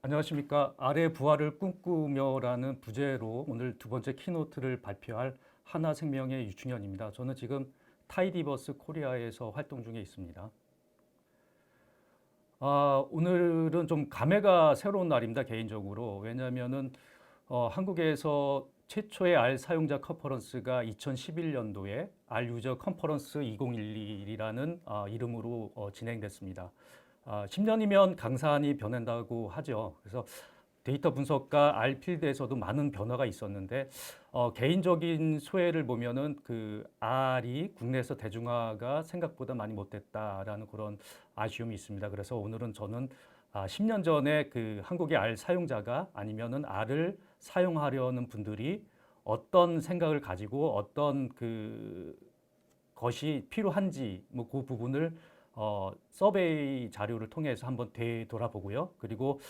안녕하십니까. 아래 부활을 꿈꾸며라는 부제로 오늘 두 번째 키노트를 발표할 하나생명의 유충현입니다. 저는 지금 타이디버스 코리아에서 활동 중에 있습니다. 오늘은 좀 감회가 새로운 날입니다, 개인적으로. 왜냐하면은 한국에서 최초의 R 사용자 컨퍼런스가 2011년도에 R 유저 컨퍼런스 2011이라는 이름으로 진행됐습니다. 10년이면 강산이 변한다고 하죠. 그래서 데이터 분석과 R 필드에서도 많은 변화가 있었는데 개인적인 소회를 보면은 그 R이 국내에서 대중화가 생각보다 많이 못됐다라는 그런 아쉬움이 있습니다. 그래서 오늘은 저는 10년 전에 그 한국의 R 사용자가 아니면은 R을 사용하려는 분들이 어떤 생각을 가지고 어떤 그 것이 필요한지 뭐 그 부분을 서베이 자료를 통해서 한번 되돌아보고요. 그리고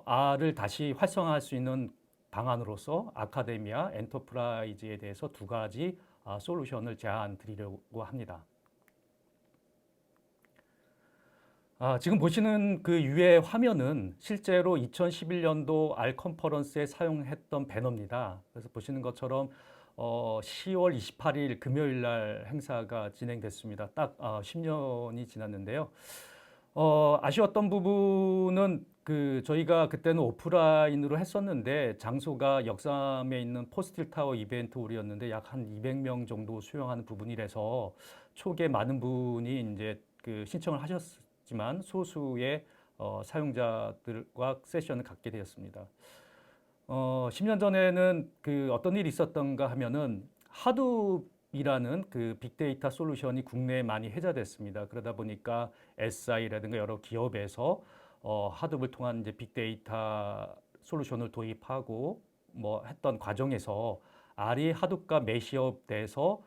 R을 다시 활성화할 수 있는 방안으로서 아카데미아, 엔터프라이즈에 대해서 두 가지 솔루션을 제안 드리려고 합니다. 지금 보시는 그 위에 화면은 실제로 2011년도 R 컨퍼런스에 사용했던 배너입니다. 그래서 보시는 것처럼 10월 28일 금요일 날 행사가 진행됐습니다. 딱 10년이 지났는데요. 아쉬웠던 부분은 그 저희가 그때는 오프라인으로 했었는데 장소가 역삼에 있는 포스틸 타워 이벤트 홀이었는데 약 한 200명 정도 수용하는 부분이라서 초기에 많은 분이 이제 그 신청을 하셨지만 소수의 사용자들과 세션을 갖게 되었습니다. 10년 전에는 그 어떤 일이 있었던가 하면은 하둡이라는 그 빅데이터 솔루션이 국내에 많이 회자됐습니다. 그러다 보니까 SI라든가 여러 기업에서 하둡을 통한 이제 빅데이터 솔루션을 도입하고 뭐 했던 과정에서 R이 하둡과 매시업돼서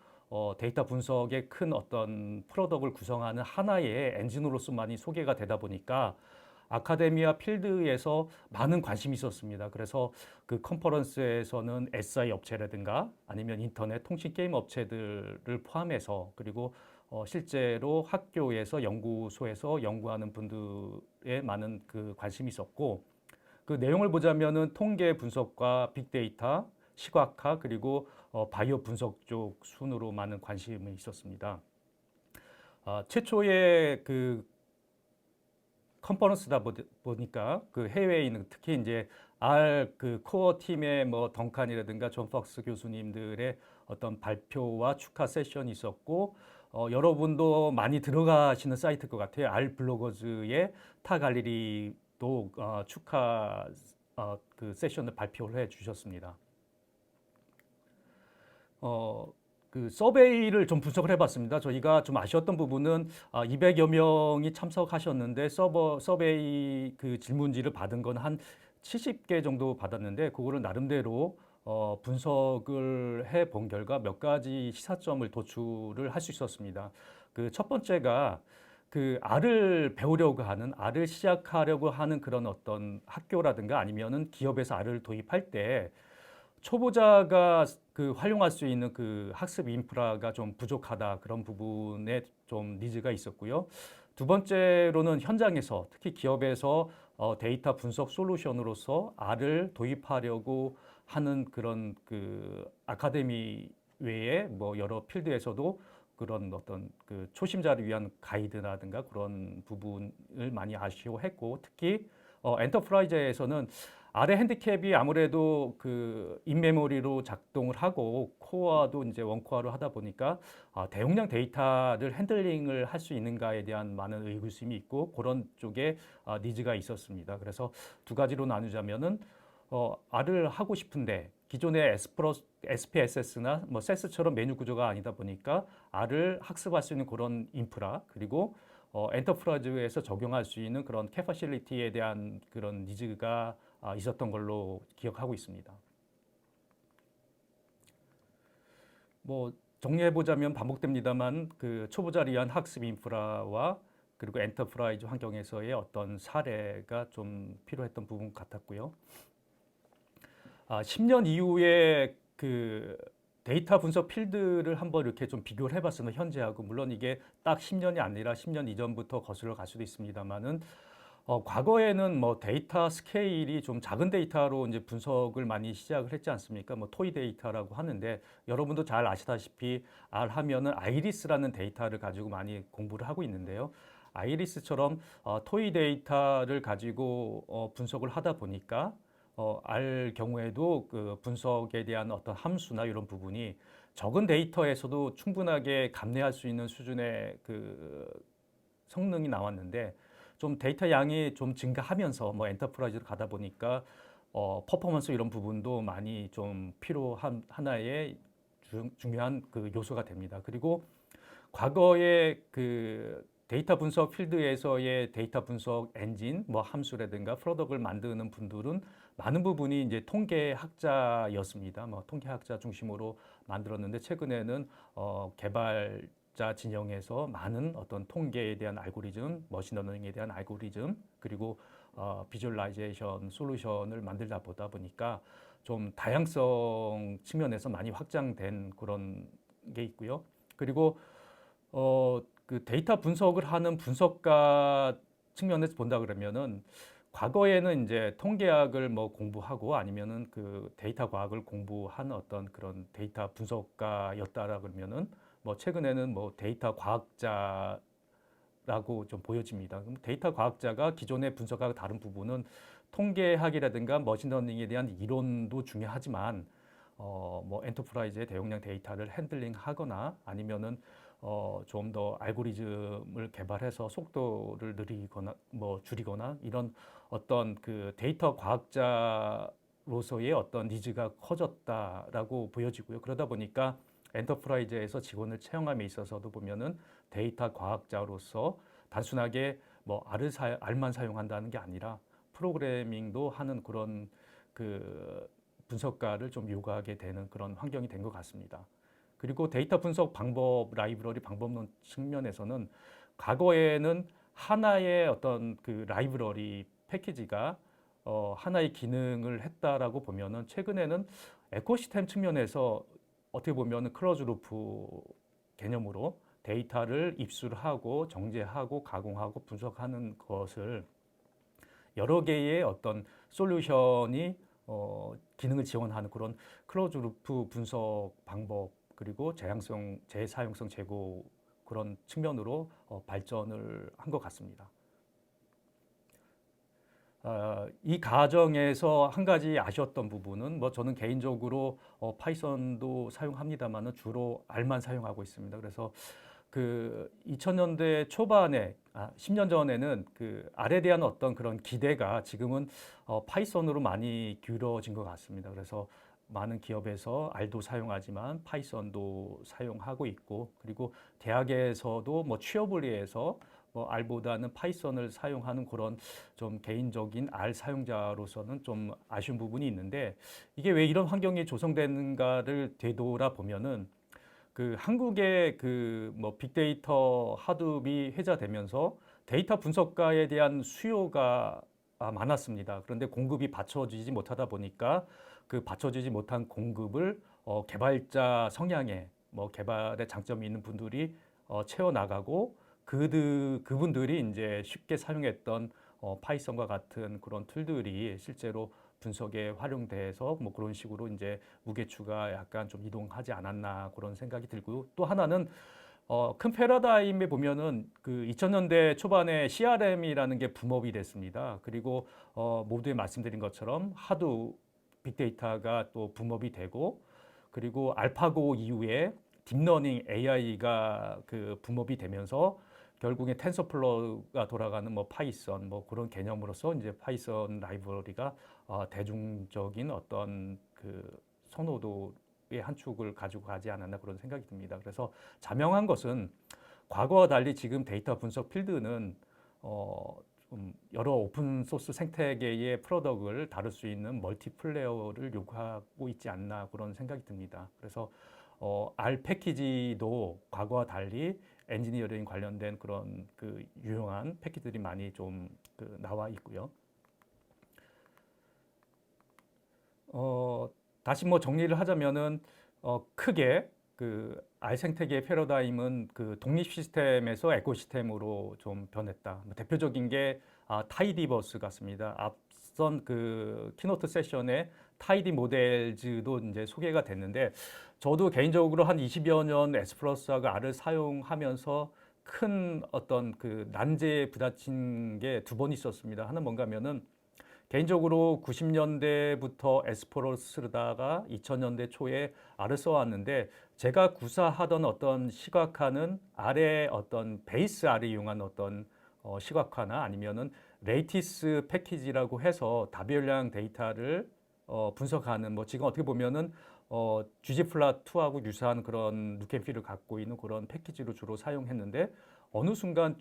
데이터 분석의 큰 어떤 프로덕트를 구성하는 하나의 엔진으로서 많이 소개가 되다 보니까 아카데미아 필드에서 많은 관심이 있었습니다. 그래서 그 컨퍼런스에서는 SI 업체라든가 아니면 인터넷 통신 게임 업체들을 포함해서 그리고 실제로 학교에서 연구소에서 연구하는 분들의 많은 그 관심이 있었고 그 내용을 보자면은 통계 분석과 빅데이터, 시각화 그리고 바이오 분석 쪽 순으로 많은 관심이 있었습니다. 최초의 그 컨퍼런스다 보니까 그 해외에 있는 특히 이제 R 그 코어 팀의 뭐 덩칸이라든가 존 퍽스 교수님들의 어떤 발표와 축하 세션이 있었고 여러분도 많이 들어가시는 사이트일 것 같아요. R 블로거즈의 타 갈lery도 축하 그 세션을 발표를 해 주셨습니다. 어, 그 서베이를 좀 분석을 해봤습니다. 저희가 좀 아쉬웠던 부분은 200여 명이 참석하셨는데 서베이 그 질문지를 받은 건 한 70개 정도 받았는데 그거를 나름대로 분석을 해 본 결과 몇 가지 시사점을 도출을 할 수 있었습니다. 그 첫 번째가 그 R을 배우려고 하는, R을 시작하려고 하는 그런 어떤 학교라든가 아니면은 기업에서 R을 도입할 때 초보자가 그 활용할 수 있는 그 학습 인프라가 좀 부족하다 그런 부분에 좀 니즈가 있었고요. 두 번째로는 현장에서 특히 기업에서 데이터 분석 솔루션으로서 R을 도입하려고 하는 그런 그 아카데미 외에 뭐 여러 필드에서도 그런 어떤 그 초심자를 위한 가이드라든가 그런 부분을 많이 아쉬워했고 특히 엔터프라이즈에서는 아래 핸디캡이 아무래도 그 인메모리로 작동을 하고 코어도 이제 원코어로 하다 보니까 대용량 데이터를 핸들링을 할 수 있는가에 대한 많은 의구심이 있고 그런 쪽에 니즈가 있었습니다. 그래서 두 가지로 나누자면은 R을 하고 싶은데 기존의 SPSS나 뭐 세스처럼 메뉴 구조가 아니다 보니까 R을 학습할 수 있는 그런 인프라 그리고 엔터프라이즈에서 적용할 수 있는 그런 캐퍼실리티에 대한 그런 니즈가 있었던 걸로 기억하고 있습니다. 뭐 정리해 보자면 반복됩니다만 그 초보자를 위한 학습 인프라와 그리고 엔터프라이즈 환경에서의 어떤 사례가 좀 필요했던 부분 같았고요. 10년 이후에 그 데이터 분석 필드를 한번 이렇게 좀 비교를 해봤으면 현재하고 물론 이게 딱 10년이 아니라 10년 이전부터 거슬러 갈 수도 있습니다만은 과거에는 뭐 데이터 스케일이 좀 작은 데이터로 이제 분석을 많이 시작을 했지 않습니까? 뭐 토이 데이터라고 하는데 여러분도 잘 아시다시피 R 하면은 아이리스라는 데이터를 가지고 많이 공부를 하고 있는데요. 아이리스처럼 토이 데이터를 가지고 분석을 하다 보니까 R 경우에도 그 분석에 대한 어떤 함수나 이런 부분이 적은 데이터에서도 충분하게 감내할 수 있는 수준의 그 성능이 나왔는데 좀 데이터 양이 좀 증가하면서 뭐 엔터프라이즈로 가다 보니까 퍼포먼스 이런 부분도 많이 좀 필요한 하나의 중요한 그 요소가 됩니다. 그리고 과거에 그 데이터 분석 필드에서의 데이터 분석 엔진, 뭐 함수라든가 프로덕트를 만드는 분들은 많은 부분이 이제 통계학자였습니다. 뭐 통계학자 중심으로 만들었는데 최근에는 개발자 진영에서 많은 어떤 통계에 대한 알고리즘, 머신러닝에 대한 알고리즘, 그리고 비주얼라이제이션 솔루션을 만들다 보다 보니까 좀 다양성 측면에서 많이 확장된 그런 게 있고요. 그리고 그 데이터 분석을 하는 분석가 측면에서 본다 그러면은 과거에는 이제 통계학을 뭐 공부하고 아니면은 그 데이터 과학을 공부한 어떤 그런 데이터 분석가였다라 그러면은 뭐 최근에는 뭐 데이터 과학자라고 좀 보여집니다. 그럼 데이터 과학자가 기존의 분석하고 다른 부분은 통계학이라든가 머신러닝에 대한 이론도 중요하지만 뭐 엔터프라이즈의 대용량 데이터를 핸들링하거나 아니면은 좀 더 알고리즘을 개발해서 속도를 느리거나 뭐 줄이거나 이런 어떤 그 데이터 과학자로서의 어떤 니즈가 커졌다라고 보여지고요. 그러다 보니까 엔터프라이즈에서 직원을 채용함에 있어서도 보면은 데이터 과학자로서 단순하게 뭐 R만 사용한다는 게 아니라 프로그래밍도 하는 그런 그 분석가를 좀 요구하게 되는 그런 환경이 된 것 같습니다. 그리고 데이터 분석 방법, 라이브러리 방법론 측면에서는 과거에는 하나의 어떤 그 라이브러리 패키지가 하나의 기능을 했다라고 보면은 최근에는 에코시스템 측면에서 어떻게 보면은 클로즈 루프 개념으로 데이터를 입수하고 정제하고 가공하고 분석하는 것을 여러 개의 어떤 솔루션이 기능을 지원하는 그런 클로즈 루프 분석 방법 그리고 재사용성 제고 그런 측면으로 발전을 한 것 같습니다. 이 과정에서 한 가지 아쉬웠던 부분은 뭐 저는 개인적으로 파이썬도 사용합니다만은 주로 R만 사용하고 있습니다. 그래서 그 2000년대 초반에 10년 전에는 그 R에 대한 어떤 그런 기대가 지금은 파이썬으로 많이 기울어진 것 같습니다. 그래서 많은 기업에서 R도 사용하지만 파이썬도 사용하고 있고 그리고 대학에서도 뭐 취업을 위해서 뭐 R보다는 파이썬을 사용하는 그런 좀 개인적인 R 사용자로서는 좀 아쉬운 부분이 있는데 이게 왜 이런 환경이 조성되는가를 되돌아보면은 그 한국의 그 뭐 빅데이터 하둡이 회자되면서 데이터 분석가에 대한 수요가 많았습니다. 그런데 공급이 받쳐지지 못하다 보니까 그 받쳐지지 못한 공급을 개발자 성향에 뭐 개발에 장점이 있는 분들이 채워 나가고 그분들이 이제 쉽게 사용했던 파이썬과 같은 그런 툴들이 실제로 분석에 활용돼서 뭐 그런 식으로 이제 무게추가 약간 좀 이동하지 않았나 그런 생각이 들고요. 또 하나는 큰 패러다임에 보면은 그 2000년대 초반에 CRM이라는 게 붐업이 됐습니다. 그리고 모두에 말씀드린 것처럼 하도 빅데이터가 또 붐업이 되고 그리고 알파고 이후에 딥러닝 AI가 그 붐업이 되면서 결국에 텐서플로우가 돌아가는 뭐 파이썬 뭐 그런 개념으로서 이제 파이썬 라이브러리가 대중적인 어떤 그 선호도의 한 축을 가지고 가지 않았나 그런 생각이 듭니다. 그래서 자명한 것은 과거와 달리 지금 데이터 분석 필드는 좀 여러 오픈 소스 생태계의 프로덕트를 다룰 수 있는 멀티 플레이어를 요구하고 있지 않나 그런 생각이 듭니다. 그래서 R 패키지도 과거와 달리 엔지니어링 관련된 그런 그 유용한 패키지들이 많이 좀 그 나와 있고요. 다시 뭐 정리를 하자면은 크게 그 알 생태계의 패러다임은 그 독립 시스템에서 에코시스템으로 좀 변했다. 뭐 대표적인 게 타이디버스 같습니다. 앞선 그 키노트 세션에 타이디 모델즈도 이제 소개가 됐는데 저도 개인적으로 한 20여 년 S 플러스하고 R을 사용하면서 큰 어떤 그 난제에 부딪힌 게 두 번 있었습니다. 하나는 뭔가 하면은 개인적으로 90년대부터 에스포를 쓰다가 2000년대 초에 R을 써왔는데 제가 구사하던 어떤 시각화는 R의 어떤 베이스 R을 이용한 어떤 시각화나 아니면은 레이티스 패키지라고 해서 다별량 데이터를 분석하는 뭐 지금 어떻게 보면은 ggplot2하고 유사한 그런 룩앤필을 갖고 있는 그런 패키지로 주로 사용했는데 어느 순간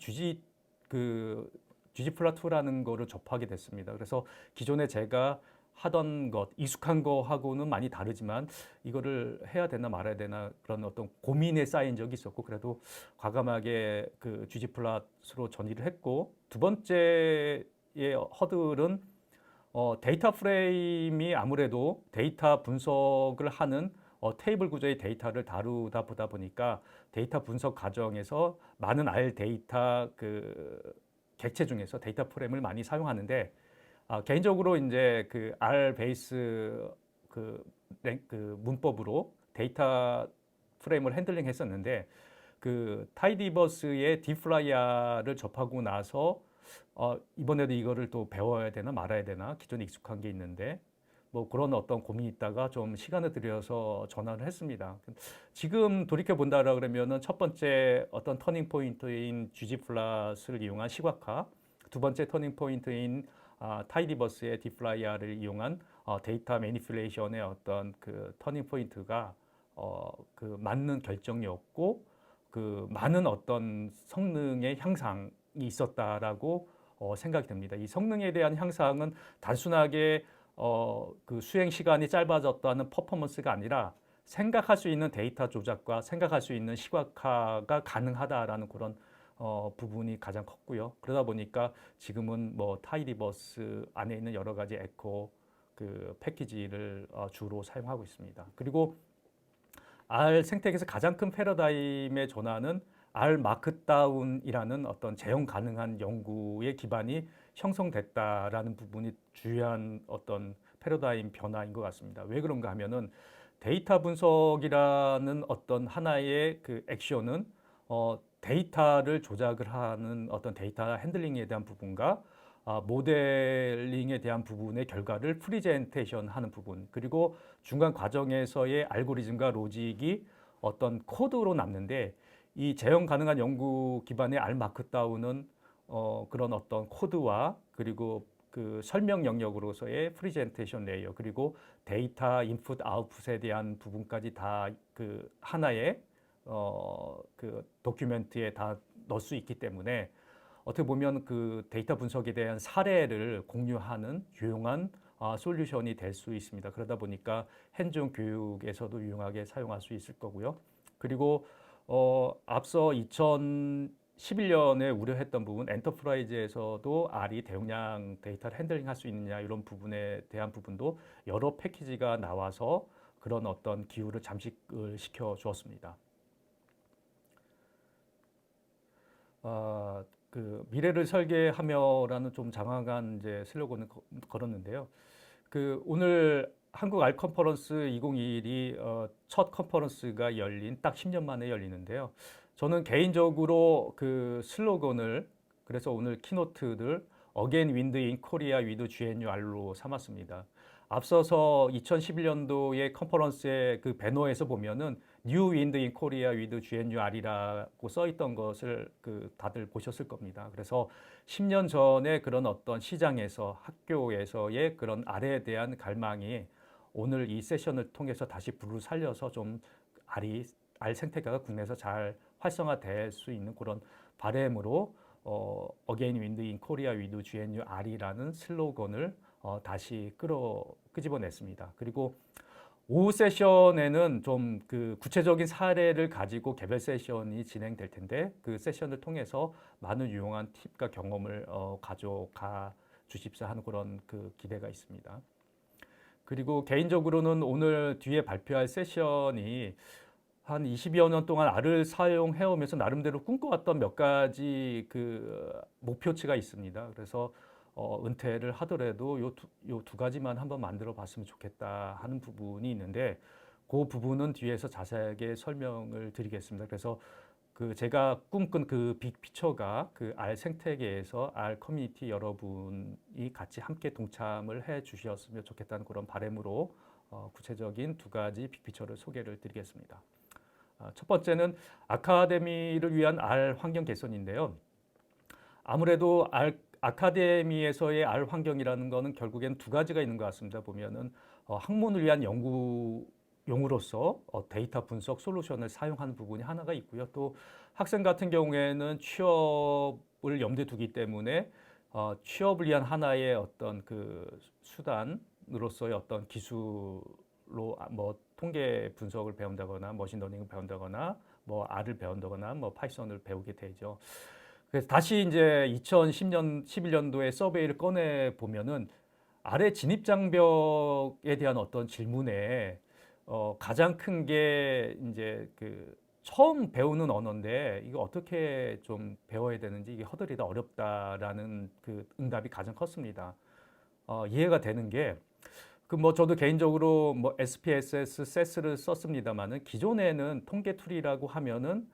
그 ggplot2라는 거를 접하게 됐습니다. 그래서 기존에 제가 하던 것, 익숙한 거하고는 많이 다르지만 이거를 해야 되나 말아야 되나 그런 어떤 고민에 쌓인 적이 있었고 그래도 과감하게 그 ggplot으로 전이를 했고 두 번째의 허들은 데이터 프레임이 아무래도 데이터 분석을 하는 테이블 구조의 데이터를 다루다 보다 보니까 데이터 분석 과정에서 많은 R 데이터 그 객체 중에서 데이터 프레임을 많이 사용하는데 개인적으로 이제 그 R 베이스 그, 그 문법으로 데이터 프레임을 핸들링 했었는데 그 타이디버스의 디플라이어를 접하고 나서 이번에도 이거를 또 배워야 되나 말아야 되나 기존에 익숙한 게 있는데 뭐 그런 어떤 고민이 있다가 좀 시간을 들여서 전환을 했습니다. 지금 돌이켜 본다라 그러면은 첫 번째 어떤 터닝 포인트인 GG 플러스를 이용한 시각화, 두 번째 터닝 포인트인 타이디버스의 디플라이어를 이용한 데이터 매니플레이션의 어떤 그 터닝 포인트가 그 맞는 결정이었고 그 많은 어떤 성능의 향상이 있었다라고 생각이 듭니다. 이 성능에 대한 향상은 단순하게 그 수행 시간이 짧아졌다는 퍼포먼스가 아니라 생각할 수 있는 데이터 조작과 생각할 수 있는 시각화가 가능하다라는 그런 부분이 가장 컸고요. 그러다 보니까 지금은 뭐 타이디버스 안에 있는 여러 가지 에코 그 패키지를 주로 사용하고 있습니다. 그리고 R 생태계에서 가장 큰 패러다임의 전환은 R 마크다운이라는 어떤 재현 가능한 연구의 기반이 형성됐다라는 부분이 주요한 어떤 패러다임 변화인 것 같습니다. 왜 그런가 하면은 데이터 분석이라는 어떤 하나의 그 액션은 데이터를 조작을 하는 어떤 데이터 핸들링에 대한 부분과 모델링에 대한 부분의 결과를 프리젠테이션 하는 부분 그리고 중간 과정에서의 알고리즘과 로직이 어떤 코드로 남는데 이 재현 가능한 연구 기반의 R 마크다운은 그런 어떤 코드와 그리고 그 설명 영역으로서의 프리젠테이션 레이어 그리고 데이터 인풋 아웃풋에 대한 부분까지 다 그 하나의 그 도큐멘트에 다 넣을 수 있기 때문에 어떻게 보면 그 데이터 분석에 대한 사례를 공유하는 유용한 솔루션이 될 수 있습니다. 그러다 보니까 행정 교육에서도 유용하게 사용할 수 있을 거고요. 그리고 앞서 2011년에 우려했던 부분, 엔터프라이즈에서도 R이 대용량 데이터를 핸들링할 수 있느냐 이런 부분에 대한 부분도 여러 패키지가 나와서 그런 어떤 기후를 잠식을 시켜 주었습니다. 그 미래를 설계하며라는 좀 장황한 이제 슬로건을 걸었는데요. 그 오늘 한국 알 컨퍼런스 2021이 첫 컨퍼런스가 열린 딱 10년 만에 열리는데요. 저는 개인적으로 그 슬로건을 그래서 오늘 키노트들 Again Wind in Korea with GNUR로 삼았습니다. 앞서서 2011년도의 컨퍼런스의 그 배너에서 보면은 New Wind in Korea with GNUR이라고 써 있던 것을 그 다들 보셨을 겁니다. 그래서 10년 전에 그런 어떤 시장에서 학교에서의 그런 R에 대한 갈망이 오늘 이 세션을 통해서 다시 불을 살려서 좀 R 생태계가 국내에서 잘 활성화될 수 있는 그런 바람으로 Again Wind in Korea with GNUR이라는 슬로건을 다시 끄집어냈습니다. 그리고 오후 세션에는 좀 그 구체적인 사례를 가지고 개별 세션이 진행될 텐데 그 세션을 통해서 많은 유용한 팁과 경험을 가져가 주십사 하는 그런 그 기대가 있습니다. 그리고 개인적으로는 오늘 뒤에 발표할 세션이 한 20여 년 동안 R을 사용해 오면서 나름대로 꿈꿔왔던 몇 가지 그 목표치가 있습니다. 그래서 은퇴를 하더라도 요 두 가지만 한번 만들어 봤으면 좋겠다 하는 부분이 있는데 그 부분은 뒤에서 자세하게 설명을 드리겠습니다. 그래서 그 제가 꿈꾼 그 빅피처가 그 R 생태계에서 R 커뮤니티 여러분이 같이 함께 동참을 해 주셨으면 좋겠다는 그런 바람으로 구체적인 두 가지 빅피처를 소개를 드리겠습니다. 첫 번째는 아카데미를 위한 R 환경 개선인데요. 아무래도 아카데미에서의 R 환경이라는 거는 결국엔 두 가지가 있는 것 같습니다. 보면은 학문을 위한 연구용으로서 데이터 분석 솔루션을 사용하는 부분이 하나가 있고요. 또 학생 같은 경우에는 취업을 염두에 두기 때문에 취업을 위한 하나의 어떤 그 수단으로서의 어떤 기술로 뭐 통계 분석을 배운다거나 머신러닝을 배운다거나 뭐 R을 배운다거나 뭐 파이썬을 배우게 되죠. 그래서 다시 이제 2010년, 11년도에 서베이를 꺼내 보면은 아래 진입 장벽에 대한 어떤 질문에 가장 큰 게 이제 그 처음 배우는 언어인데 이거 어떻게 좀 배워야 되는지 이게 허들이다 어렵다라는 그 응답이 가장 컸습니다. 이해가 되는 게 그 뭐 저도 개인적으로 뭐 SPSS, 세스를 썼습니다만은 기존에는 통계 툴이라고 하면은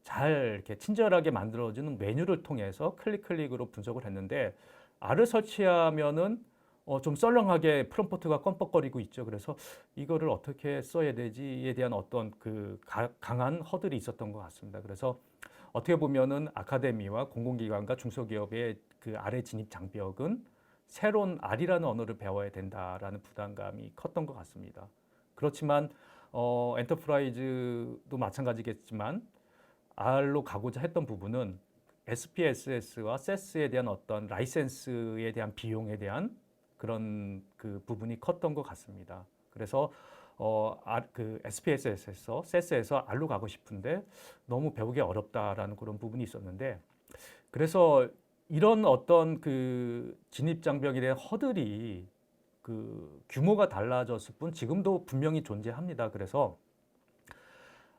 잘 이렇게 친절하게 만들어지는 메뉴를 통해서 클릭으로 분석을 했는데 R을 설치하면은 좀 썰렁하게 프롬프트가 껌뻑거리고 있죠. 그래서 이거를 어떻게 써야 되지에 대한 어떤 그 강한 허들이 있었던 것 같습니다. 그래서 어떻게 보면은 아카데미와 공공기관과 중소기업의 그 R의 진입 장벽은 새로운 R이라는 언어를 배워야 된다라는 부담감이 컸던 것 같습니다. 그렇지만 엔터프라이즈도 마찬가지겠지만 R로 가고자 했던 부분은 SPSS와 세스에 대한 어떤 라이센스에 대한 비용에 대한 그런 그 부분이 컸던 것 같습니다. 그래서 그 SPSS에서 세스에서 R로 가고 싶은데 너무 배우기 어렵다라는 그런 부분이 있었는데 그래서 이런 어떤 그 진입 장벽에 대한 허들이 그 규모가 달라졌을 뿐 지금도 분명히 존재합니다. 그래서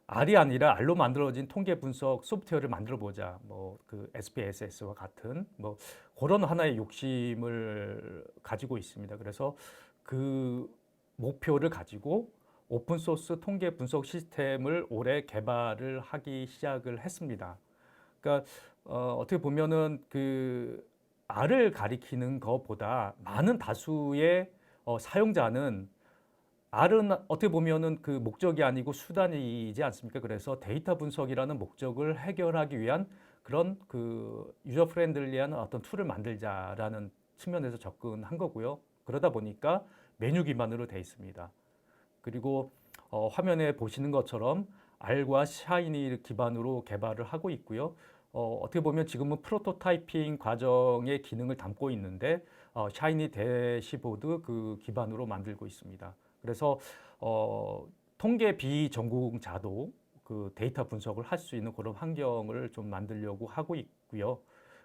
R이 아니라 R로 만들어진 통계 분석 소프트웨어를 만들어 보자. 뭐 그 SPSS와 같은 뭐 그런 하나의 욕심을 가지고 있습니다. 그래서 그 목표를 가지고 오픈 소스 통계 분석 시스템을 올해 개발을 하기 시작을 했습니다. 그러니까 어떻게 보면은 그 R을 가리키는 것보다 많은 다수의 사용자는 R은 어떻게 보면은 그 목적이 아니고 수단이지 않습니까? 그래서 데이터 분석이라는 목적을 해결하기 위한 그런 그 유저 프렌들리한 어떤 툴을 만들자라는 측면에서 접근한 거고요. 그러다 보니까 메뉴 기반으로 돼 있습니다. 그리고 화면에 보시는 것처럼 R과 샤이니 기반으로 개발을 하고 있고요. 어떻게 보면 지금은 프로토타이핑 과정의 기능을 담고 있는데 샤이니 대시보드 그 기반으로 만들고 있습니다. 그래서 통계 비전공자도 그 데이터 분석을 할 수 있는 그런 환경을 좀 만들려고 하고 있고요.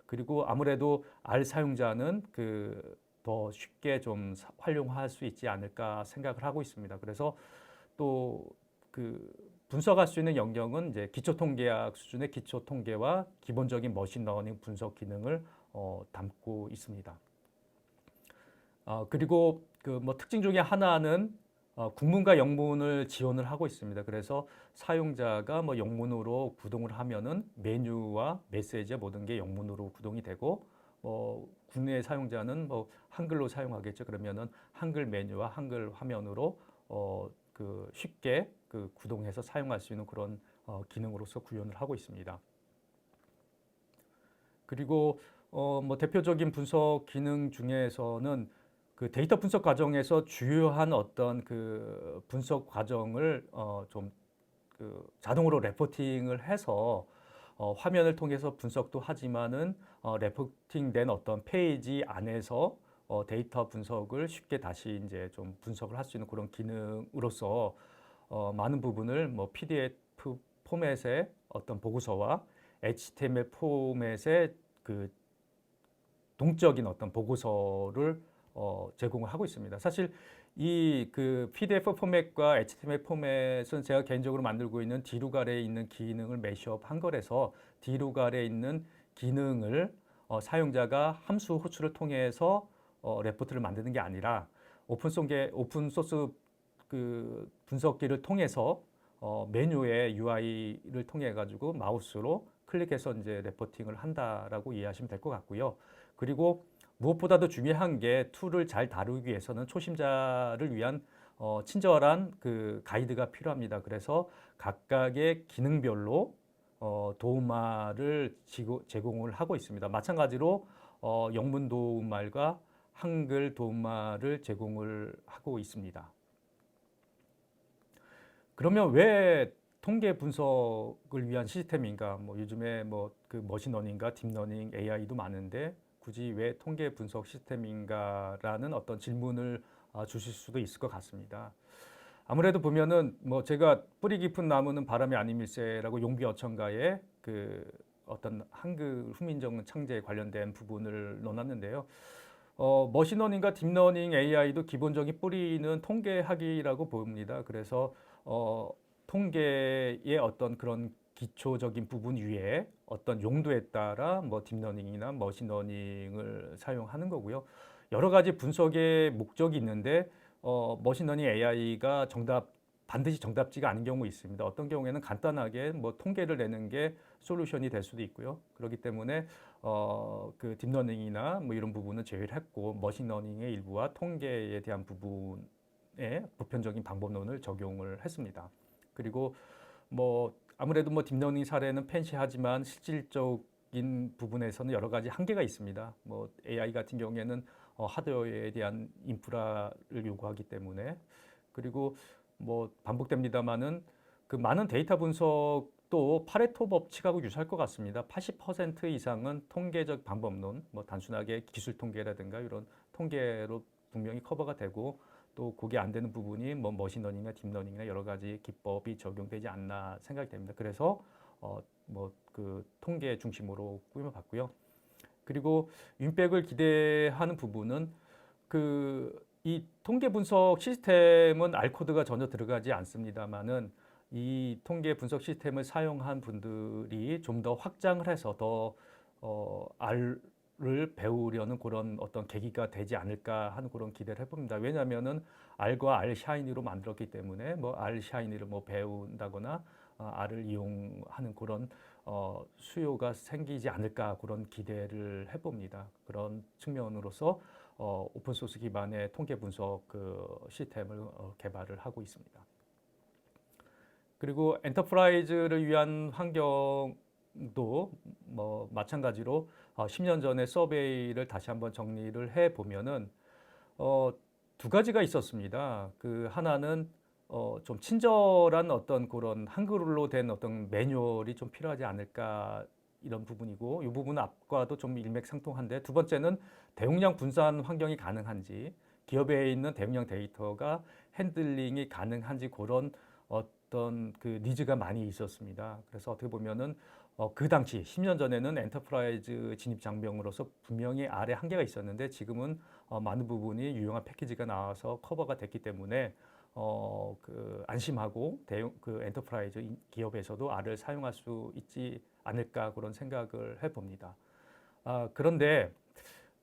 그리고 아무래도 R 사용자는 그 더 쉽게 좀 활용할 수 있지 않을까 생각을 하고 있습니다. 그래서 또 그 분석할 수 있는 영역은 이제 기초통계학 수준의 기초통계와 기본적인 머신러닝 분석 기능을 담고 있습니다. 그리고 그 뭐 특징 중에 하나는 국문과 영문을 지원을 하고 있습니다. 그래서 사용자가 뭐 영문으로 구동을 하면은 메뉴와 메시지 모든 게 영문으로 구동이 되고 국내 사용자는 뭐 한글로 사용하겠죠. 그러면은 한글 메뉴와 한글 화면으로 그 쉽게 그 구동해서 사용할 수 있는 그런 기능으로서 구현을 하고 있습니다. 그리고 뭐 대표적인 분석 기능 중에서는 그 데이터 분석 과정에서 주요한 어떤 그 분석 과정을 좀 그 자동으로 레포팅을 해서 화면을 통해서 분석도 하지만은 레포팅된 어떤 페이지 안에서 데이터 분석을 쉽게 다시 이제 좀 분석을 할 수 있는 그런 기능으로서 많은 부분을 뭐 PDF 포맷의 어떤 보고서와 HTML 포맷의 그 동적인 어떤 보고서를 제공을 하고 있습니다. 사실 이 그 PDF 포맷과 HTML 포맷은 제가 개인적으로 만들고 있는 디루갈에 있는 기능을 매시업한 거라서 디루갈에 있는 기능을 사용자가 함수 호출을 통해서 레포트를 만드는 게 아니라 오픈 소스 그 분석기를 통해서 메뉴의 UI를 통해 가지고 마우스로 클릭해서 이제 레포팅을 한다라고 이해하시면 될 것 같고요. 그리고 무엇보다도 중요한 게 툴을 잘 다루기 위해서는 초심자를 위한 친절한 그 가이드가 필요합니다. 그래서 각각의 기능별로 도움말을 제공을 하고 있습니다. 마찬가지로 영문 도움말과 한글 도움말을 제공을 하고 있습니다. 그러면 왜 통계 분석을 위한 시스템인가? 뭐 요즘에 뭐 그 머신러닝과 딥러닝, AI도 많은데 굳이 왜 통계 분석 시스템인가라는 어떤 질문을 주실 수도 있을 것 같습니다. 아무래도 보면은 뭐 제가 뿌리 깊은 나무는 바람이 아님일세라고 용비 어천가의 그 어떤 한글 후민정 창제에 관련된 부분을 넣어놨는데요. 머신러닝과 딥러닝 AI도 기본적인 뿌리는 통계학이라고 봅니다. 그래서 통계의 어떤 그런 기초적인 부분 위에 어떤 용도에 따라 뭐 딥러닝이나 머신러닝을 사용하는 거고요. 여러 가지 분석의 목적이 있는데 머신러닝 AI가 반드시 정답지가 아닌 경우 있습니다. 어떤 경우에는 간단하게 뭐 통계를 내는 게 솔루션이 될 수도 있고요. 그렇기 때문에 그 딥러닝이나 뭐 이런 부분은 제외를 했고 머신러닝의 일부와 통계에 대한 부분에 보편적인 방법론을 적용을 했습니다. 그리고 뭐 아무래도 뭐 딥러닝 사례는 팬시하지만 실질적인 부분에서는 여러 가지 한계가 있습니다. 뭐 AI 같은 경우에는 하드웨어에 대한 인프라를 요구하기 때문에 그리고 뭐 반복됩니다만은 그 많은 데이터 분석도 파레토 법칙하고 유사할 것 같습니다. 80% 이상은 통계적 방법론, 뭐 단순하게 기술 통계라든가 이런 통계로 분명히 커버가 되고 또 그게 안 되는 부분이 뭐 머신러닝이나 딥러닝이나 여러 가지 기법이 적용되지 않나 생각이 됩니다. 그래서 뭐 그 통계 중심으로 꾸며봤고요. 그리고 윈백을 기대하는 부분은 그 이 통계 분석 시스템은 R 코드가 전혀 들어가지 않습니다만은 이 통계 분석 시스템을 사용한 분들이 좀 더 확장을 해서 더 R을 배우려는 그런 어떤 계기가 되지 않을까 하는 그런 기대를 해봅니다. 왜냐하면은 R과 R 샤이니로 만들었기 때문에 뭐 R 샤이니를 뭐 배운다거나 R을 이용하는 그런 수요가 생기지 않을까 그런 기대를 해봅니다. 그런 측면으로서 오픈소스 기반의 통계 분석 그 시스템을 개발을 하고 있습니다. 그리고 엔터프라이즈를 위한 환경도 뭐 마찬가지로 10년 전에 서베이를 다시 한번 정리를 해 보면은 두 가지가 있었습니다. 그 하나는 좀 친절한 어떤 그런 한글로 된 어떤 매뉴얼이 좀 필요하지 않을까 이런 부분이고 이 부분은 앞과도 좀 일맥상통한데 두 번째는 대용량 분산 환경이 가능한지 기업에 있는 대용량 데이터가 핸들링이 가능한지 그런 어떤 그 니즈가 많이 있었습니다. 그래서 어떻게 보면은 그 당시 10년 전에는 엔터프라이즈 진입 장벽으로서 분명히 R에 한계가 있었는데 지금은 많은 부분이 유용한 패키지가 나와서 커버가 됐기 때문에 그 안심하고 그 엔터프라이즈 기업에서도 R을 사용할 수 있지 않을까 그런 생각을 해봅니다. 그런데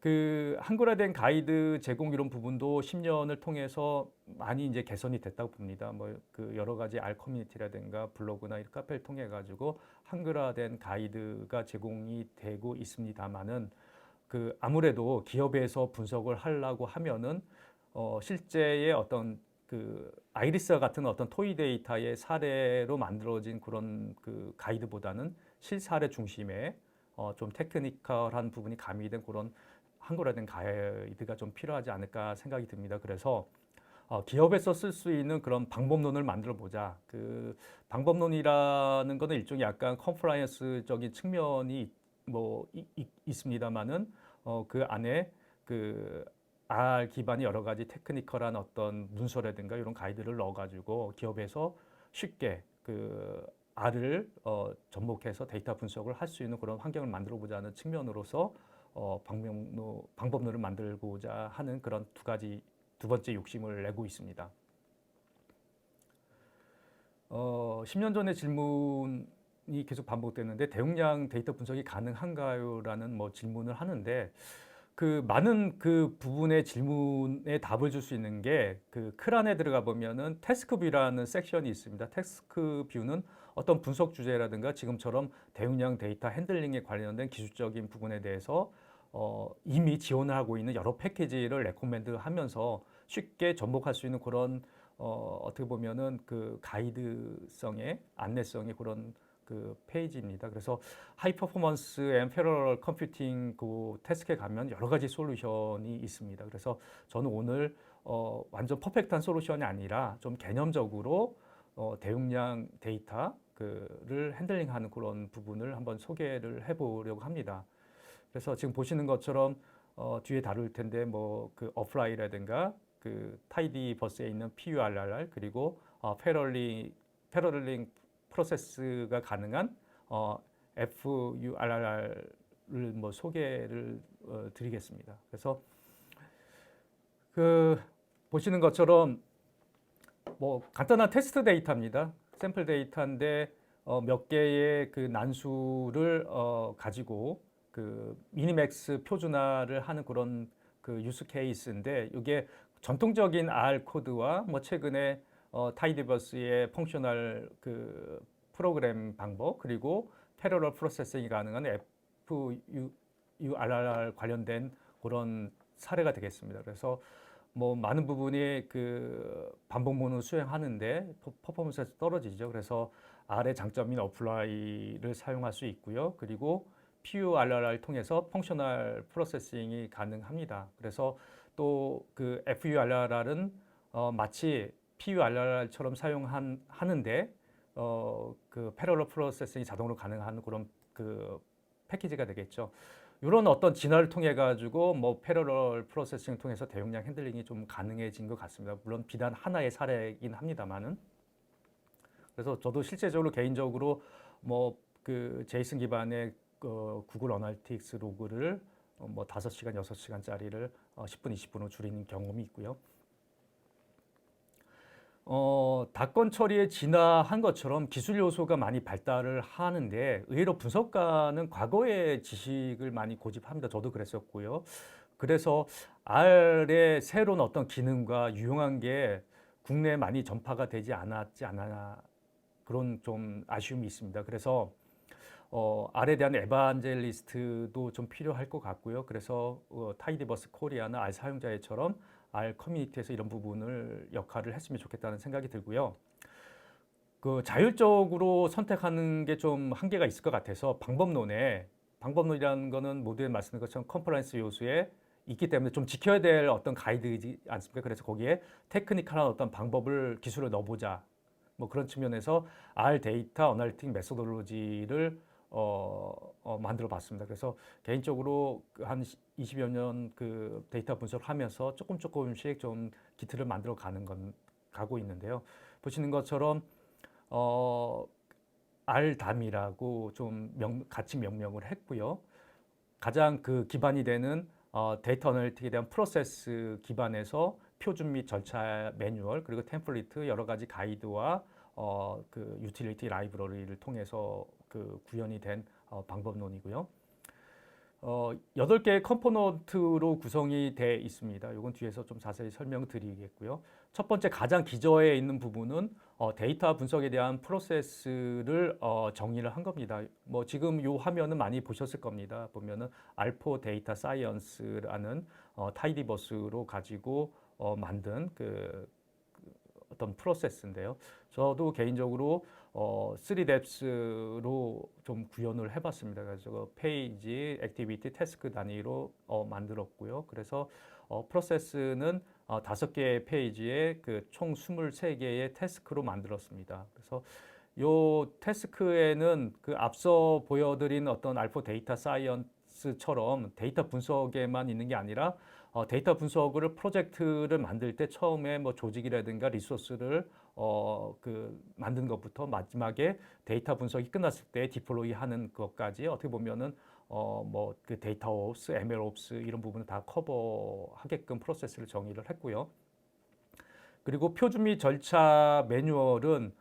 그 한글화된 가이드 제공 이런 부분도 10년을 통해서 많이 이제 개선이 됐다고 봅니다. 뭐 그 여러 가지 R 커뮤니티라든가 블로그나 이런 카페를 통해 가지고 한글화된 가이드가 제공이 되고 있습니다만은 그 아무래도 기업에서 분석을 하려고 하면은 실제의 어떤 그 아이리스와 같은 어떤 토이 데이터의 사례로 만들어진 그런 그 가이드보다는 실사례 중심의 좀 테크니컬한 부분이 가미된 그런 한글화된 가이드가 좀 필요하지 않을까 생각이 듭니다. 그래서 기업에서 쓸 수 있는 그런 방법론을 만들어 보자. 그 방법론이라는 것은 일종의 약간 컴플라이언스적인 측면이 뭐 있습니다만은 그 안에 그 R 기반의 여러 가지 테크니컬한 어떤 문서라든가 이런 가이드를 넣어가지고 기업에서 쉽게 그 R을 접목해서 데이터 분석을 할 수 있는 그런 환경을 만들어 보자는 측면으로서 방법론을 만들고자 하는 그런 두 번째 욕심을 내고 있습니다. 10년 전의 질문이 계속 반복되는데 대용량 데이터 분석이 가능한가요?라는 질문을 하는데 그 많은 그 부분의 질문에 답을 줄 수 있는 게 그 클 안에 들어가 보면은 태스크 뷰라는 섹션이 있습니다. 태스크 뷰는 어떤 분석 주제라든가 지금처럼 대용량 데이터 핸들링에 관련된 기술적인 부분에 대해서 이미 지원을 하고 있는 여러 패키지를 레코멘드 하면서 쉽게 접목할 수 있는 그런 어떻게 보면은 그 가이드성의 안내성의 그런 그 페이지입니다. 그래서 하이 퍼포먼스 앤 패러럴 컴퓨팅 그 태스크에 가면 여러 가지 솔루션이 있습니다. 그래서 저는 오늘 완전 퍼펙트한 솔루션이 아니라 좀 개념적으로 대용량 데이터 그를 핸들링하는 그런 부분을 한번 소개를 해보려고 합니다. 그래서 지금 보시는 것처럼 뒤에 다룰 텐데 뭐 그 어플라이라든가 그 타이디버스에 있는 PURR 그리고 패러럴링 프로세스가 가능한 FURR를 뭐 소개를 드리겠습니다. 그래서 그 보시는 것처럼 뭐 간단한 테스트 데이터입니다. 샘플 데이터인데 몇 개의 그 난수를 가지고 그 미니맥스 표준화를 하는 그런 그 유스 케이스인데 이게 전통적인 R 코드와 뭐 최근에 타이디버스의 펑셔널 그 프로그램 방법 그리고 패러럴 프로세싱이 가능한 FURR 관련된 그런 사례가 되겠습니다. 그래서 뭐 많은 부분이 그 반복문을 수행하는데 퍼포먼스에서 떨어지죠. 그래서 R의 장점인 어플라이를 사용할 수 있고요. 그리고 PURR를 통해서 펑셔널 프로세싱이 가능합니다. 그래서 또 그 FURR은 마치 PURR처럼 사용하는데 그 패러럴 프로세싱이 자동으로 가능한 그런 그 패키지가 되겠죠. 이런 어떤 진화를 통해 가지고 뭐 패러럴 프로세싱을 통해서 대용량 핸들링이 좀 가능해진 것 같습니다. 물론 비단 하나의 사례이긴 합니다만은. 그래서 저도 실제적으로 개인적으로 뭐 그 제이슨 기반의 구글 어널티cs 로그를 뭐 5시간, 6시간짜리를 10분, 20분으로 줄이는 경험이 있고요. 닷건 처리에 진화한 것처럼 기술 요소가 많이 발달을 하는데 의외로 분석가는 과거의 지식을 많이 고집합니다. 저도 그랬었고요. 그래서 R의 새로운 어떤 기능과 유용한 게 국내에 많이 전파가 되지 않았지 않나 그런 좀 아쉬움이 있습니다. 그래서 R에 대한 에반젤리스트도 좀 필요할 것 같고요. 그래서 타이디버스 코리아나 R 사용자회처럼 R 커뮤니티에서 이런 부분을 역할을 했으면 좋겠다는 생각이 들고요. 그 자율적으로 선택하는 게 좀 한계가 있을 것 같아서 방법론이라는 거는 모두에 말씀드린 것처럼 컴플라이언스 요소에 있기 때문에 좀 지켜야 될 어떤 가이드이지 않습니까? 그래서 거기에 테크니컬한 어떤 방법을 기술을 넣어보자. 뭐 그런 측면에서 R 데이터 어널리틱 메소돌로지를 만들어 봤습니다. 그래서 개인적으로 한 20여 년 그 데이터 분석을 하면서 조금씩 좀 기틀을 만들어 가고 있는데요. 보시는 것처럼 RDAM이라고 좀 같이 명명을 했고요. 가장 그 기반이 되는 데이터 어널리틱에 대한 프로세스 기반에서 표준 및 절차 매뉴얼 그리고 템플릿 여러 가지 가이드와 그 유틸리티 라이브러리를 통해서 그 구현이 된 방법론이고요. 8개의 컴포넌트로 구성이 돼 있습니다. 이건 뒤에서 좀 자세히 설명드리겠고요. 첫 번째 가장 기저에 있는 부분은 데이터 분석에 대한 프로세스를 정의를 한 겁니다. 뭐 지금 이 화면은 많이 보셨을 겁니다. 보면은 알포 데이터 사이언스라는 타이디버스로 가지고 만든 그 어떤 프로세스인데요. 저도 개인적으로 3뎁스로 좀 구현을 해봤습니다. 그래서 페이지, 액티비티, 태스크 단위로 만들었고요. 그래서 프로세스는 5개의 페이지에 그 총 23개의 태스크로 만들었습니다. 그래서 요 태스크에는 그 앞서 보여드린 어떤 알포 데이터 사이언스처럼 데이터 분석에만 있는 게 아니라 데이터 분석을 프로젝트를 만들 때 처음에 뭐 조직이라든가 리소스를 그 만든 것부터 마지막에 데이터 분석이 끝났을 때 디플로이 하는 것까지 어떻게 보면은 뭐 그 데이터 옵스, ML 옵스 이런 부분을 다 커버하게끔 프로세스를 정의를 했고요. 그리고 표준 및 절차 매뉴얼은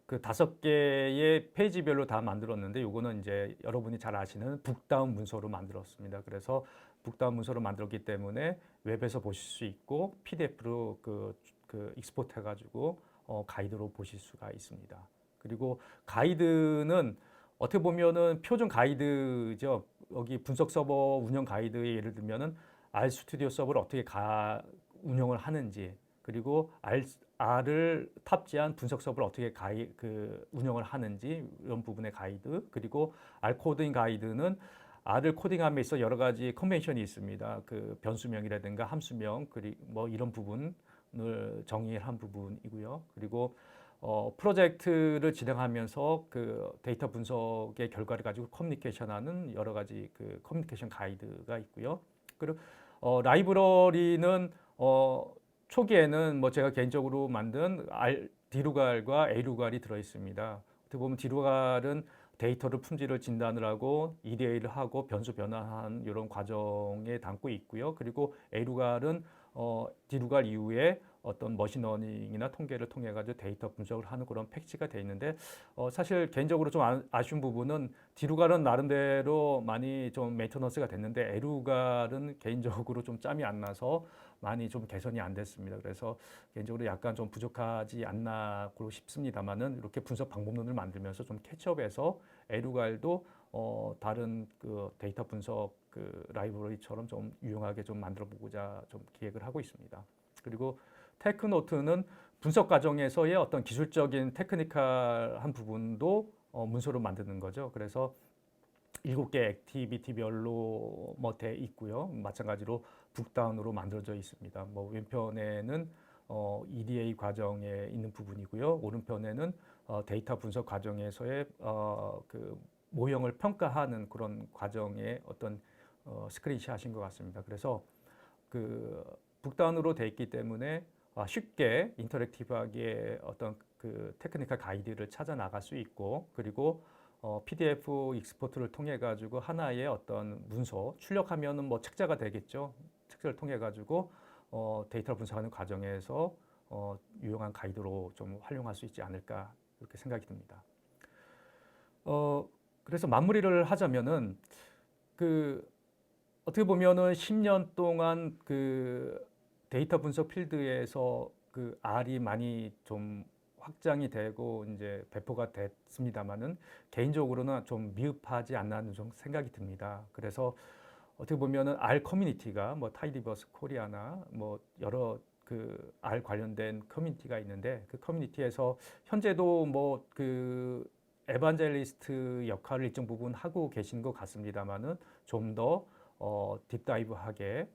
그 5개의 페이지별로 다 만들었는데 요거는 이제 여러분이 잘 아시는 북다운 문서로 만들었습니다. 그래서 북다운 문서로 만들었기 때문에 웹에서 보실 수 있고 PDF로 그 익스포트 해가지고 가이드로 보실 수가 있습니다. 그리고 가이드는 어떻게 보면은 표준 가이드죠. 여기 분석 서버 운영 가이드에 예를 들면은 R 스튜디오 서버를 어떻게 운영을 하는지 그리고 R을 탑재한 분석 서버를 어떻게 운영을 하는지 이런 부분의 가이드 그리고 R 코딩 가이드는 R을 코딩함에 있어 여러 가지 컨벤션이 있습니다. 그 변수명이라든가 함수명 그리고 뭐 이런 부분을 정의한 부분이고요. 그리고 프로젝트를 진행하면서 그 데이터 분석의 결과를 가지고 커뮤니케이션하는 여러 가지 그 커뮤니케이션 가이드가 있고요. 그리고 라이브러리는 초기에는 뭐 제가 개인적으로 만든 D루갈과 A루갈이 들어 있습니다. 어떻게 보면 D루갈은 데이터를 품질을 진단을 하고 EDA를 하고 변수 변환한 이런 과정에 담고 있고요. 그리고 A루갈은 D루갈 이후에 어떤 머신러닝이나 통계를 통해 가지고 데이터 분석을 하는 그런 패키지가 돼 있는데 사실 개인적으로 좀 아쉬운 부분은 D루갈은 나름대로 많이 좀 메인터넌스가 됐는데 A루갈은 개인적으로 좀 짬이 안 나서 많이 좀 개선이 안 됐습니다. 그래서 개인적으로 약간 좀 부족하지 않나고 싶습니다만은 이렇게 분석 방법론을 만들면서 좀 캐치업해서 에루갈도 다른 그 데이터 분석 그 라이브러리처럼 좀 유용하게 좀 만들어 보고자 좀 기획을 하고 있습니다. 그리고 테크노트는 분석 과정에서의 어떤 기술적인 테크니컬한 부분도 문서로 만드는 거죠. 그래서 7개 액티비티별로 뭐 돼 있고요. 마찬가지로 북다운으로 만들어져 있습니다. 뭐 왼편에는 EDA 과정에 있는 부분이고요. 오른편에는 데이터 분석 과정에서의 그 모형을 평가하는 그런 과정의 어떤 스크린샷인 것 같습니다. 그래서 그 북다운으로 돼 있기 때문에 쉽게 인터랙티브하게 어떤 그 테크니컬 가이드를 찾아 나갈 수 있고 그리고 PDF 익스포트를 통해 가지고 하나의 어떤 문서 출력하면은 뭐 책자가 되겠죠. 책자를 통해 가지고 데이터를 분석하는 과정에서 유용한 가이드로 좀 활용할 수 있지 않을까 이렇게 생각이 듭니다. 그래서 마무리를 하자면은 그 어떻게 보면은 10년 동안 그 데이터 분석 필드에서 그 R이 많이 좀 확장이 되고 이제 배포가 됐습니다만은 개인적으로는 좀 미흡하지 않나는 좀 생각이 듭니다. 그래서 어떻게 보면은 R 커뮤니티가 뭐 타이디버스 코리아나 뭐 여러 그 R 관련된 커뮤니티가 있는데 그 커뮤니티에서 현재도 뭐 그 에반젤리스트 역할을 일정 부분 하고 계신 것 같습니다만은 좀 더 딥다이브하게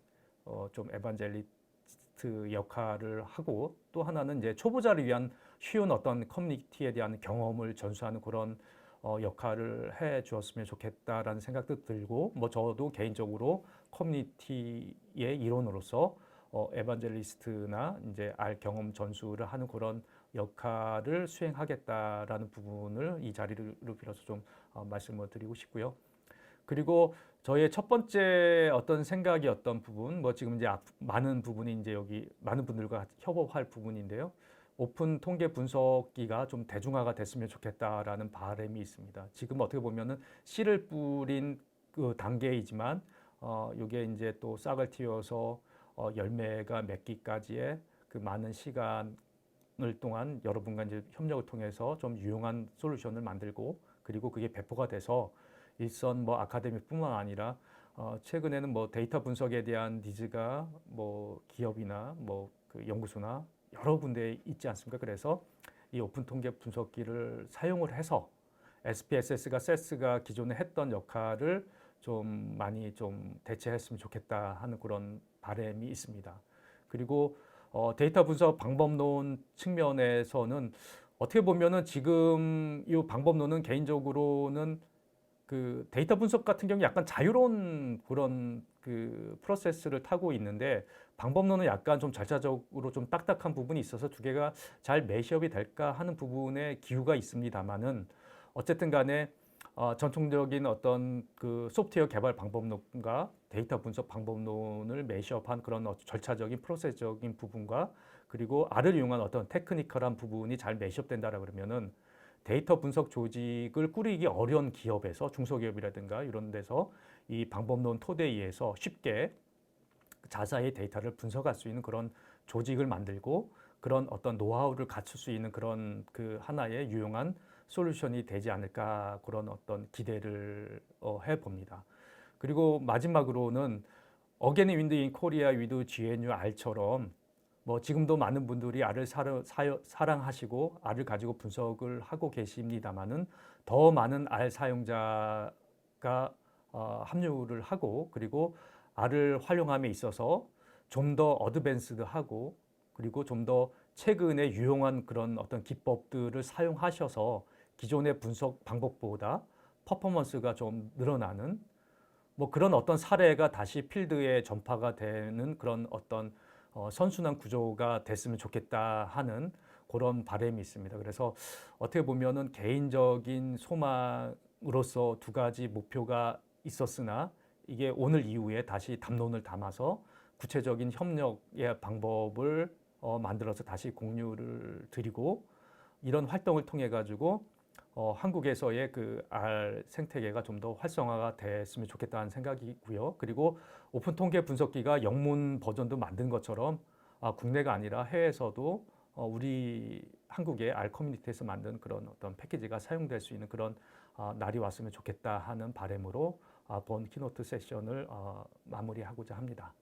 좀 에반젤리스트 역할을 하고 또 하나는 이제 초보자를 위한 쉬운 어떤 커뮤니티에 대한 경험을 전수하는 그런 역할을 해 주었으면 좋겠다라는 생각도 들고 뭐 저도 개인적으로 커뮤니티의 일원으로서 에반젤리스트나 이제 R 경험 전수를 하는 그런 역할을 수행하겠다라는 부분을 이 자리를 빌어서 좀 말씀을 드리고 싶고요. 그리고 저의 첫 번째 어떤 생각이었던 부분, 뭐 지금 이제 많은 부분이 이제 여기 많은 분들과 협업할 부분인데요. 오픈 통계 분석기가 좀 대중화가 됐으면 좋겠다라는 바람이 있습니다. 지금 어떻게 보면은 씨를 뿌린 그 단계이지만, 이게 이제 또 싹을 틔워서 열매가 맺기까지의 그 많은 시간을 동안 여러분과 이제 협력을 통해서 좀 유용한 솔루션을 만들고, 그리고 그게 배포가 돼서 일선 뭐 아카데미뿐만 아니라 최근에는 뭐 데이터 분석에 대한 니즈가 뭐 기업이나 뭐 그 연구소나 여러 군데 있지 않습니까? 그래서 이 오픈 통계 분석기를 사용을 해서 SPSS가 세스가 기존에 했던 역할을 좀 많이 좀 대체했으면 좋겠다 하는 그런 바람이 있습니다. 그리고 데이터 분석 방법론 측면에서는 어떻게 보면은 지금 이 방법론은 개인적으로는 그 데이터 분석 같은 경우 약간 자유로운 그런 그 프로세스를 타고 있는데 방법론은 약간 좀 절차적으로 좀 딱딱한 부분이 있어서 두 개가 잘 매시업이 될까 하는 부분에 기우가 있습니다만은 어쨌든 간에 전통적인 어떤 그 소프트웨어 개발 방법론과 데이터 분석 방법론을 매시업한 그런 절차적인 프로세스적인 부분과 그리고 R을 이용한 어떤 테크니컬한 부분이 잘 매시업된다라 그러면은 데이터 분석 조직을 꾸리기 어려운 기업에서 중소기업이라든가 이런 데서 이 방법론 토대에 의해서 쉽게 자사의 데이터를 분석할 수 있는 그런 조직을 만들고 그런 어떤 노하우를 갖출 수 있는 그런 그 하나의 유용한 솔루션이 되지 않을까 그런 어떤 기대를 해봅니다. 그리고 마지막으로는 어게인 윈드 인 코리아 위드 GNU-R처럼 뭐 지금도 많은 분들이 R을 사랑하시고 R을 가지고 분석을 하고 계십니다만은 더 많은 R 사용자가 합류를 하고 그리고 R을 활용함에 있어서 좀 더 어드밴스드하고 그리고 좀 더 최근에 유용한 그런 어떤 기법들을 사용하셔서 기존의 분석 방법보다 퍼포먼스가 좀 늘어나는 뭐 그런 어떤 사례가 다시 필드에 전파가 되는 그런 어떤 선순환 구조가 됐으면 좋겠다 하는 그런 바람이 있습니다. 그래서 어떻게 보면은 개인적인 소망으로서 두 가지 목표가 있었으나 이게 오늘 이후에 다시 담론을 담아서 구체적인 협력의 방법을 만들어서 다시 공유를 드리고 이런 활동을 통해 가지고 한국에서의 그 R 생태계가 좀 더 활성화가 됐으면 좋겠다는 생각이고요. 그리고 오픈 통계 분석기가 영문 버전도 만든 것처럼 국내가 아니라 해외에서도 우리 한국의 R 커뮤니티에서 만든 그런 어떤 패키지가 사용될 수 있는 그런 날이 왔으면 좋겠다 하는 바람으로 본 키노트 세션을 마무리하고자 합니다.